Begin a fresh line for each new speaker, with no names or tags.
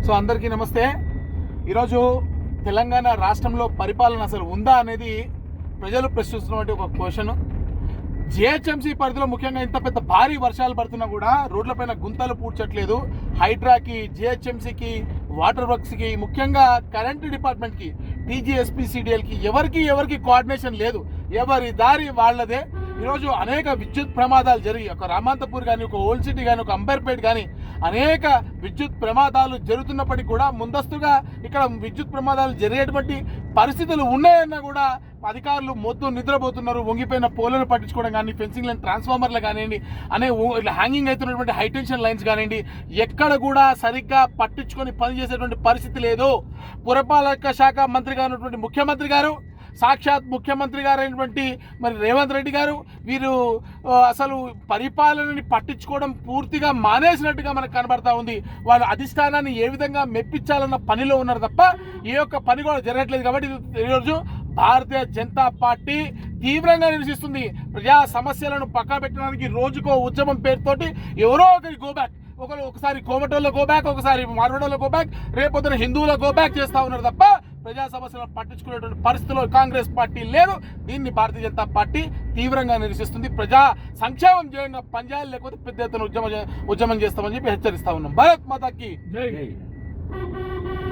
So అందరికీ నమస్తే. ఈరోజు తెలంగాణ రాష్ట్రంలో పరిపాలన అసలు ఉందా అనేది ప్రజలు ప్రశ్నిస్తున్నటువంటి ఒక క్వశ్చన్. జిహెచ్ఎంసీ పరిధిలో ముఖ్యంగా ఇంత పెద్ద భారీ వర్షాలు పడుతున్నా కూడా రోడ్లపైన గుంతలు పూడ్చట్లేదు. హైడ్రాకి, జిహెచ్ఎంసీకి, వాటర్ వర్క్స్కి, ముఖ్యంగా కరెంటు డిపార్ట్మెంట్కి, టీజీఎస్పీసీడీఎల్కి ఎవరికి కోఆర్డినేషన్ లేదు. ఎవరి దారి వాళ్ళదే. ఈరోజు అనేక విద్యుత్ ప్రమాదాలు జరిగి, ఒక రామాంతపూర్ కానీ, ఒక ఓల్డ్ సిటీ కానీ, ఒక అంబర్పేట్ కానీ అనేక విద్యుత్ ప్రమాదాలు జరుగుతున్నప్పటికీ కూడా ముందస్తుగా ఇక్కడ విద్యుత్ ప్రమాదాలు జరిగేటువంటి పరిస్థితులు ఉన్నాయన్నా కూడా అధికారులు మొత్తం నిద్రపోతున్నారు. వంగిపోయిన పోలను పట్టించుకోవడం కానీ, ఫెన్సింగ్ లైన్ ట్రాన్స్ఫార్మర్లు కానివ్వండి, హ్యాంగింగ్ అవుతున్నటువంటి హైటెన్షన్ లైన్స్ కానివ్వండి, ఎక్కడ కూడా సరిగ్గా పట్టించుకొని పనిచేసేటువంటి పరిస్థితి లేదు. పురపాలక శాఖ మంత్రిగా ఉన్నటువంటి ముఖ్యమంత్రి గారు, సాక్షాత్ ముఖ్యమంత్రి గారు అయినటువంటి మరి రేవంత్ రెడ్డి గారు, వీరు అసలు పరిపాలనని పట్టించుకోవడం పూర్తిగా మానేసినట్టుగా మనకు కనబడతా ఉంది. వాళ్ళ అధిష్టానాన్ని ఏ విధంగా మెప్పించాలన్న పనిలో ఉన్నారు తప్ప ఏ ఒక్క పని కూడా జరగట్లేదు. కాబట్టి ఈరోజు భారతీయ జనతా పార్టీ తీవ్రంగా నిరసిస్తుంది. ప్రజా సమస్యలను పక్కా పెట్టడానికి రోజుకో ఉద్యమం పేరుతోటి ఎవరో ఒకరి గోబ్యాక్, ఒకసారి కోమటోళ్ళ గోబ్యాక్, ఒకసారి మార్వాడోళ్ళ గోబ్యాక్, రేపొద్దున హిందువుల గోబ్యాక్ చేస్తూ ఉన్నారు తప్ప ప్రజా సమస్యలను పట్టించుకునేటువంటి పరిస్థితిలో కాంగ్రెస్ పార్టీ లేదు. దీన్ని భారతీయ జనతా పార్టీ తీవ్రంగా నిరసిస్తుంది. ప్రజా సంక్షేమం చేయంగా పనిచేయాలి, లేకపోతే పెద్ద ఎత్తున ఉద్యమం చేస్తామని చెప్పి హెచ్చరిస్తా ఉన్నాం. భారత్ మాతాకి జై.